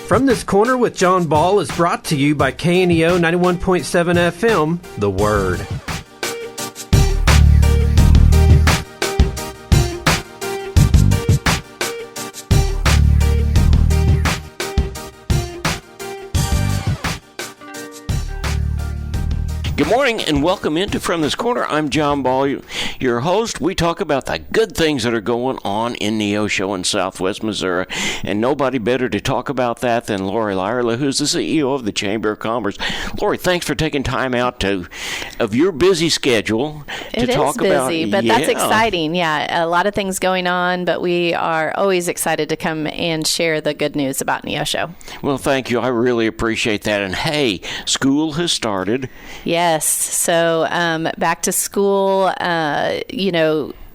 From This Corner with John Ball is brought to you by KNEO 91.7 FM, The Word. Good morning and welcome into From This Corner. I'm John Ball, your host. We talk about the good things that are going on in Neosho in Southwest Missouri, and nobody better to talk about that than Laurie Lyerla, who's the CEO of the Chamber of Commerce. Laurie, thanks for taking time out of your busy schedule to talk about. It is busy, but that's exciting. Yeah, a lot of things going on, but we are always excited to come and share the good news about Neosho. Well, thank you. I really appreciate that. And hey, school has started. Yes. So back to school,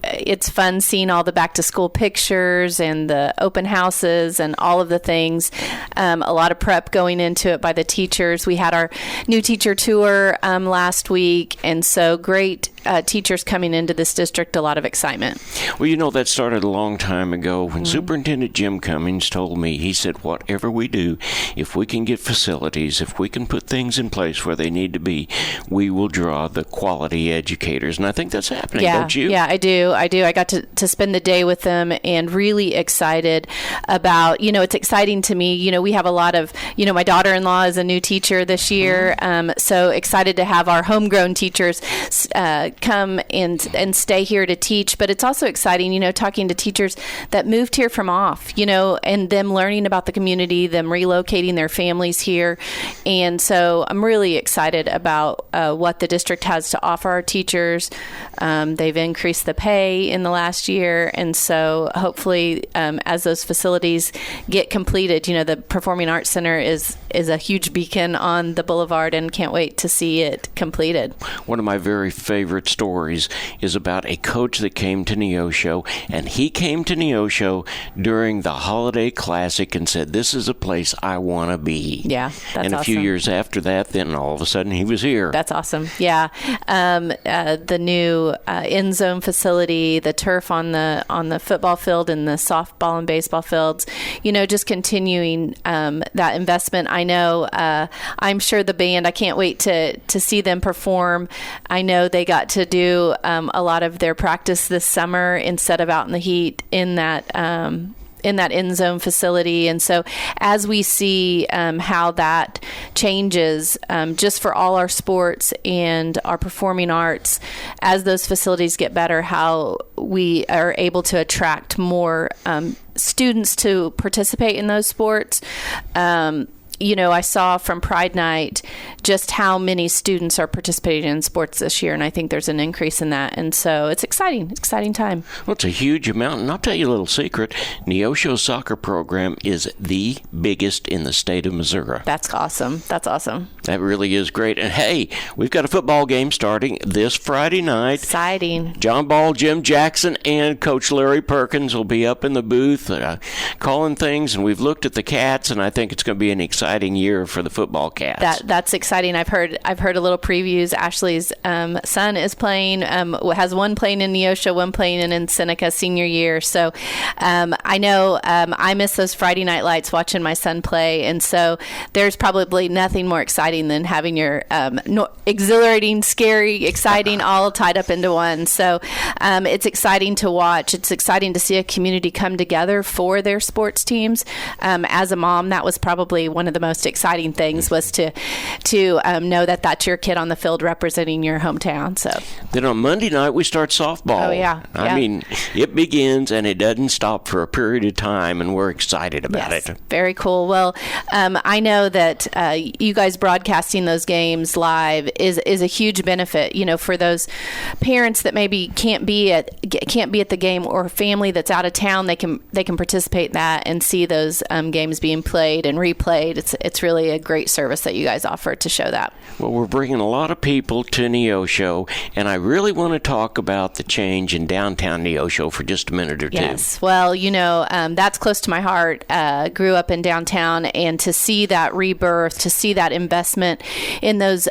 it's fun seeing all the back to school pictures and the open houses and all of the things. A lot of prep going into it by the teachers. We had our new teacher tour last week, and so great teachers coming into this district, a lot of excitement. Well, that started a long time ago when Superintendent Jim Cummings told me, he said, whatever we do, if we can get facilities, if we can put things in place where they need to be, we will draw the quality educators. And I think that's happening, don't you? Yeah, I do. I got to spend the day with them and really excited about, it's exciting to me. We have a lot of, my daughter-in-law is a new teacher this year. So excited to have our homegrown teachers come and stay here to teach. But it's also exciting, talking to teachers that moved here from off, and them learning about the community, them relocating their families here. And so I'm really excited about what the district has to offer our teachers. They've increased the pay in the last year. And so hopefully as those facilities get completed, the Performing Arts Center is a huge beacon on the boulevard, and can't wait to see it completed. One of my very favorite stories is about a coach that came to Neosho, and he came to Neosho during the Holiday Classic and said, this is a place I want to be. Yeah, that's awesome. And a few years after that, then all of a sudden he was here. That's awesome. Yeah. The new end zone facility, the turf on the football field and the softball and baseball fields, just continuing that investment. I know, I'm sure the band, I can't wait to see them perform. I know they got to do a lot of their practice this summer instead of out in the heat in that end zone facility. And so as we see how that changes just for all our sports and our performing arts, as those facilities get better, how we are able to attract more students to participate in those sports. I saw from Pride Night just how many students are participating in sports this year, and I think there's an increase in that. And so it's exciting time. Well, it's a huge amount, and I'll tell you a little secret. Neosho's soccer program is the biggest in the state of Missouri. That's awesome. That really is great. And hey, we've got a football game starting this Friday night. Exciting. John Ball, Jim Jackson, and Coach Larry Perkins will be up in the booth calling things, and we've looked at the Cats, and I think it's going to be an exciting year for the football Cats. That's exciting. I've heard a little previews. Ashley's son is playing, has one playing in Neosho, one playing in Seneca senior year. So I know I miss those Friday night lights watching my son play, and so there's probably nothing more exciting than having your exhilarating, scary, exciting all tied up into one. So it's exciting to watch. It's exciting to see a community come together for their sports teams. As a mom, that was probably one of the most exciting things, was to know that that's your kid on the field representing your hometown. So then on Monday night we start softball. Oh yeah. I mean, it begins and it doesn't stop for a period of time, and we're excited about it. Very cool. Well, I know that you guys broadcasting those games live is a huge benefit, for those parents that maybe can't be at the game, or family that's out of town. They can participate in that and see those games being played and replayed. It's really a great service that you guys offer to show that. Well, we're bringing a lot of people to Neosho, and I really want to talk about the change in downtown Neosho for just a minute or two. Yes. Well, that's close to my heart. Grew up in downtown, and to see that rebirth, to see that investment in those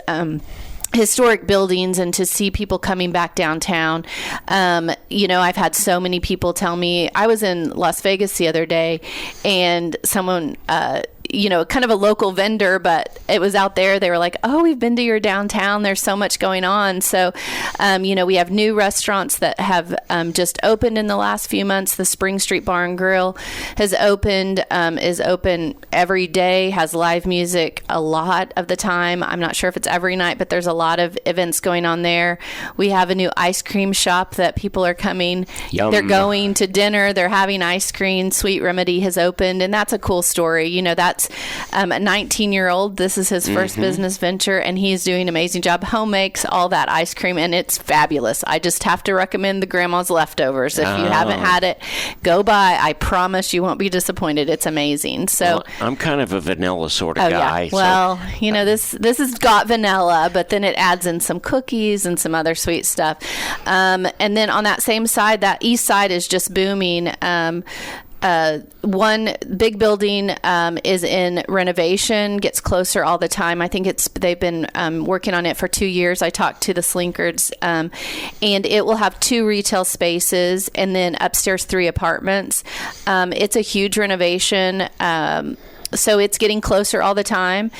historic buildings and to see people coming back downtown. I've had so many people tell me, I was in Las Vegas the other day, and someone, kind of a local vendor, but it was out there. They were like, oh, we've been to your downtown. There's so much going on. So, we have new restaurants that have just opened in the last few months. The Spring Street Bar and Grill has opened, is open every day, has live music a lot of the time. I'm not sure if it's every night, but there's a lot of events going on there. We have a new ice cream shop that people are coming. Yum. They're going to dinner. They're having ice cream. Sweet Remedy has opened, and that's a cool story. That's a 19-year-old. This is his first business venture, and he's doing an amazing job. Home makes all that ice cream, and it's fabulous. I just have to recommend the Grandma's Leftovers. If you haven't had it, go by. I promise you won't be disappointed. It's amazing. So well, I'm kind of a vanilla sort of guy. Yeah. Well, this has got vanilla, but then it adds in some cookies and some other sweet stuff. And then on that same side, that east side is just booming. One big building is in renovation, gets closer all the time. I think they've been working on it for 2 years. I talked to the Slinkards, and it will have 2 retail spaces and then upstairs 3 apartments. It's a huge renovation. So it's getting closer all the time,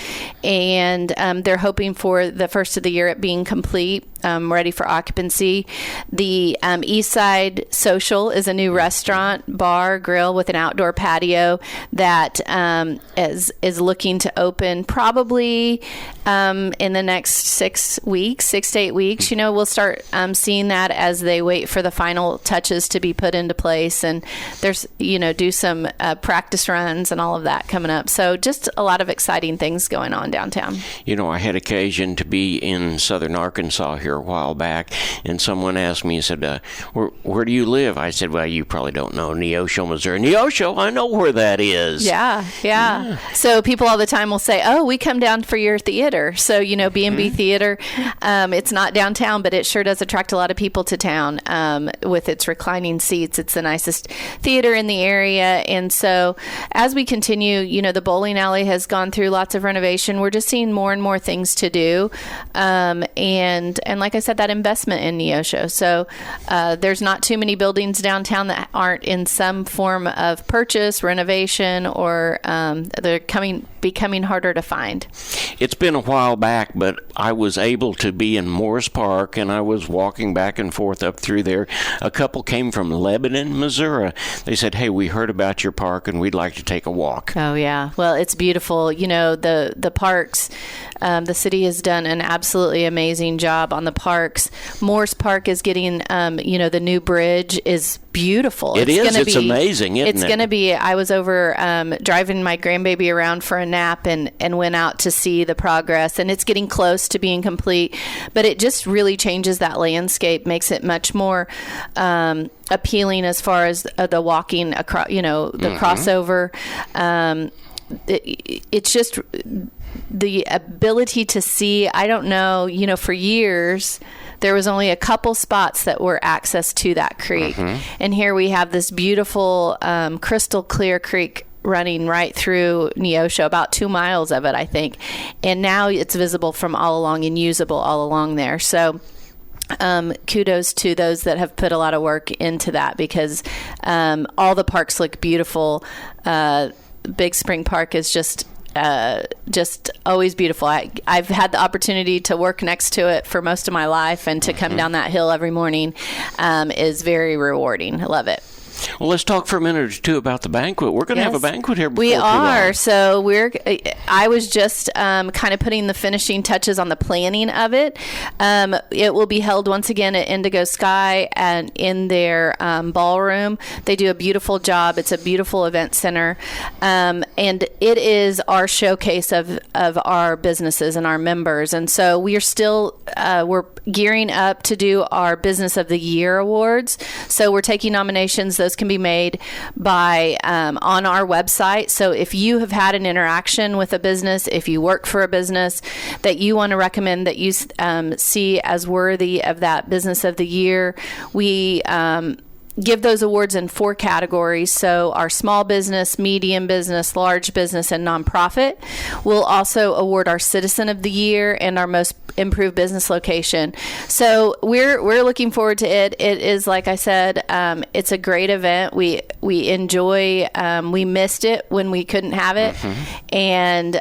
and they're hoping for the first of the year it being complete, ready for occupancy. The East Side Social is a new restaurant, bar, grill with an outdoor patio that is looking to open probably in the next 6 to 8 weeks. We'll start seeing that as they wait for the final touches to be put into place, and there's do some practice runs and all of that coming up. So just a lot of exciting things going on downtown. I had occasion to be in southern Arkansas here a while back, and someone asked me, he said, where do you live? I said, well, you probably don't know Neosho, Missouri. Neosho, I know where that is. Yeah. So people all the time will say, oh, we come down for your theater. So, B&B Theater, it's not downtown, but it sure does attract a lot of people to town with its reclining seats. It's the nicest theater in the area. And so as we continue, the bowling alley has gone through lots of renovation. We're just seeing more and more things to do. And like I said, that investment in Neosho. So there's not too many buildings downtown that aren't in some form of purchase, renovation, or they're becoming harder to find. It's been a while back, but I was able to be in Morris Park, and I was walking back and forth up through there. A couple came from Lebanon, Missouri. They said, hey, we heard about your park, and we'd like to take a walk. Oh, yeah. Well, it's beautiful. The parks, the city has done an absolutely amazing job on the parks. Morris Park is getting, the new bridge is beautiful. It's amazing, isn't it? It's going to be, I was over driving my grandbaby around for a nap and went out to see the progress, and it's getting close to being complete, but it just really changes that landscape, makes it much more appealing as far as the walking across, the crossover. It's just the ability to see. I don't know, for years there was only a couple spots that were access to that creek. And here we have this beautiful crystal clear creek running right through Neosho, about 2 miles of it, I think. And now it's visible from all along and usable all along there. So kudos to those that have put a lot of work into that, because all the parks look beautiful. Big Spring Park is just always beautiful. I've had the opportunity to work next to it for most of my life, and to come down that hill every morning is very rewarding. I love it. Well, let's talk for a minute or two about the banquet. We're going to have a banquet here before we are. long. So I was just kind of putting the finishing touches on the planning of it. It will be held once again at Indigo Sky and in their ballroom. They do a beautiful job. It's a beautiful event center. And it is our showcase of our businesses and our members. And so we are still, we're gearing up to do our Business of the Year awards. So we're taking nominations. Those can be made by on our website. So if you have had an interaction with a business, if you work for a business that you want to recommend that you see as worthy of that Business of the Year, we give those awards in 4 categories. So our small business, medium business, large business, and nonprofit. We'll also award our Citizen of the Year and our most improved business location. So we're looking forward to it. It is, like I said, it's a great event. We enjoy. We missed it when we couldn't have it, and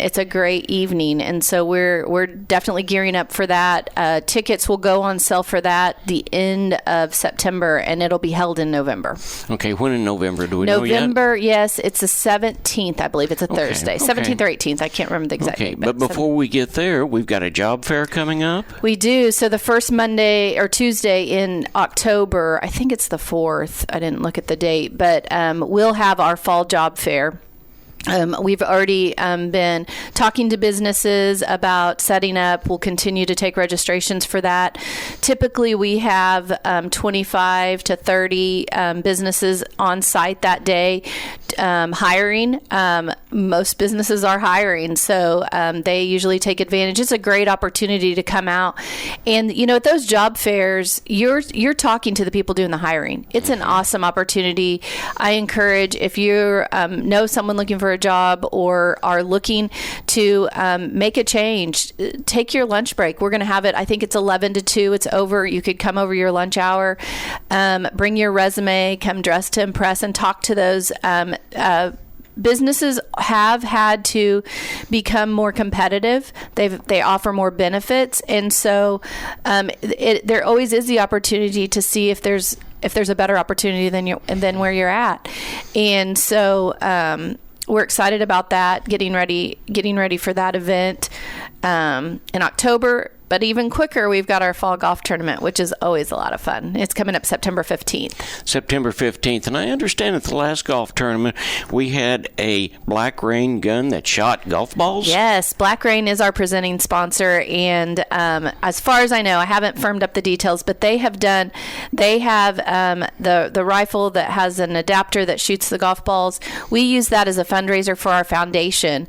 it's a great evening. And so we're definitely gearing up for that. Tickets will go on sale for that the end of September, and it'll be held in November. Okay, when in November do we know yet? November, yes, it's the 17th, I believe. It's a Thursday, 17th or 18th. I can't remember the exact date. But before we get there, we've got a job fair coming up. We do. So the first Monday or Tuesday in October, I think it's the 4th. I didn't look at the date, but we'll have our fall job fair. We've already been talking to businesses about setting up. We'll continue to take registrations for that. Typically, we have 25 to 30 businesses on site that day hiring. Most businesses are hiring, so they usually take advantage. It's a great opportunity to come out. And, at those job fairs, you're talking to the people doing the hiring. It's an awesome opportunity. I encourage, if you know someone looking for a job or are looking to make a change, take your lunch break. We're going to have it, I think it's 11 to 2. It's over. You could come over your lunch hour, bring your resume, come dressed to impress, and talk to those businesses have had to become more competitive. They offer more benefits, and so there always is the opportunity to see if there's a better opportunity than where you're at. And so we're excited about that. Getting ready for that event in October. But even quicker, we've got our fall golf tournament, which is always a lot of fun. It's coming up September 15th. September 15th. And I understand at the last golf tournament, we had a Black Rain gun that shot golf balls? Yes, Black Rain is our presenting sponsor. And as far as I know, I haven't firmed up the details, but they have the rifle that has an adapter that shoots the golf balls. We use that as a fundraiser for our foundation.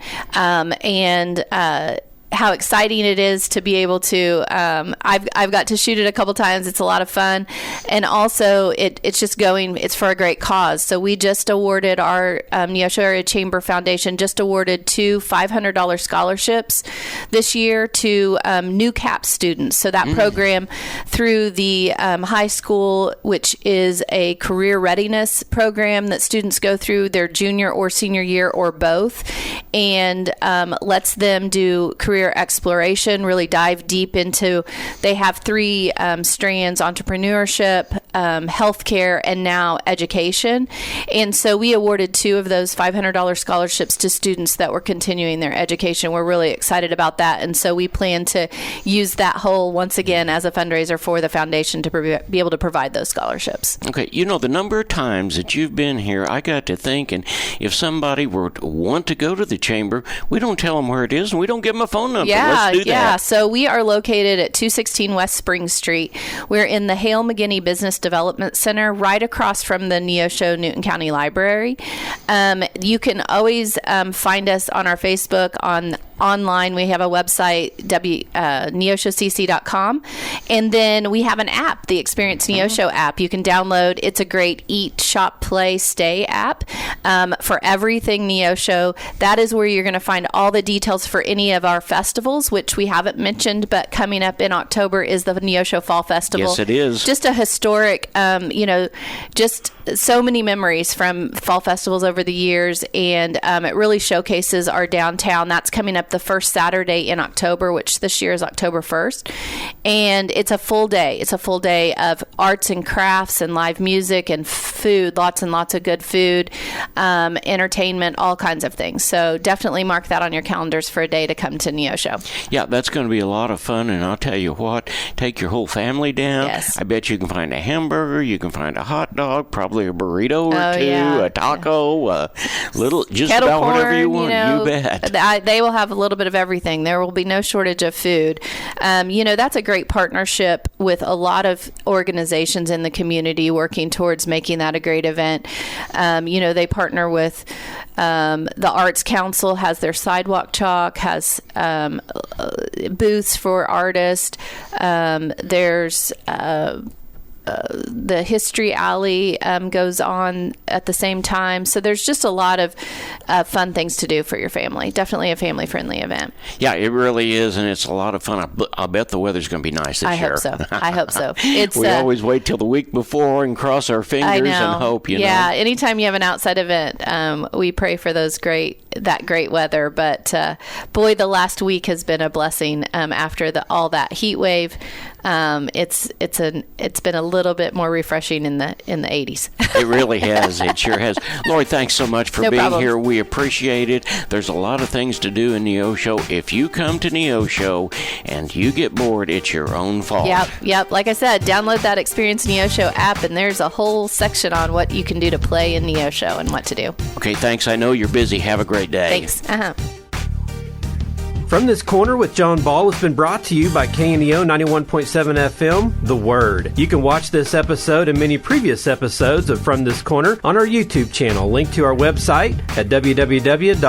How exciting it is to be able to I've got to shoot it a couple times. It's a lot of fun, and also it's for a great cause. So we just awarded our Neosho Area Chamber Foundation just awarded 2 $500 scholarships this year to new CAP students. So that program through the high school, which is a career readiness program that students go through their junior or senior year or both, and lets them do career exploration, really dive deep into. They have 3 strands: entrepreneurship, healthcare, and now education. And so we awarded 2 of those $500 scholarships to students that were continuing their education. We're really excited about that, and so we plan to use that whole once again as a fundraiser for the foundation to be able to provide those scholarships. Okay, the number of times that you've been here, I got to thinking, if somebody were to want to go to the chamber, we don't tell them where it is, and we don't give them a phone number. Let's do that. Yeah. So we are located at 216 West Spring Street. We're in the Hale McGinney Business Development Center, right across from the Neosho Newton County Library. You can always find us on our Facebook, online. We have a website, neoshocc.com. And then we have an app, the Experience Neosho app. You can download. It's a great eat, shop, play, stay app for everything Neosho. That is where you're going to find all the details for any of our festivals, which we haven't mentioned, but coming up in October is the Neosho Fall Festival. Yes, it is. Just a historic, just so many memories from fall festivals over the years, and it really showcases our downtown. That's coming up the first Saturday in October, which this year is October 1st, and it's a full day. It's a full day of arts and crafts and live music and food, lots and lots of good food, entertainment, all kinds of things. So definitely mark that on your calendars for a day to come to Neosho. Yeah, that's going to be a lot of fun, and I'll tell you what, take your whole family down. Yes. I bet you can find a hamburger, you can find a hot dog, probably a burrito or two, a taco, a little, just kettle about corn, whatever you want. You bet. They will have a little bit of everything. There will be no shortage of food. That's a great partnership with a lot of organizations in the community working towards making that a great event. They partner with the Arts Council, has their sidewalk chalk, has booths for artists. There's the History Alley goes on at the same time. So there's just a lot of fun things to do for your family. Definitely a family-friendly event. Yeah, it really is, and it's a lot of fun. I bet the weather's going to be nice this year. I hope so. We always wait till the week before and cross our fingers and hope, Yeah, anytime you have an outside event, we pray for that great weather. But boy, the last week has been a blessing after all that heat wave. It's been a little bit more refreshing in the 80s. It really has. It sure has. Laurie, thanks so much for being here. We appreciate it. There's a lot of things to do in Neosho. If you come to Neosho and you get bored, it's your own fault. Yep. Like I said, download that Experience Neosho app, and there's a whole section on what you can do to play in Neosho and what to do. Okay, thanks. I know you're busy. Have a great day. Thanks. From This Corner with John Ball has been brought to you by KNEO 91.7 FM, The Word. You can watch this episode and many previous episodes of From This Corner on our YouTube channel, linked to our website at www.kneo.org.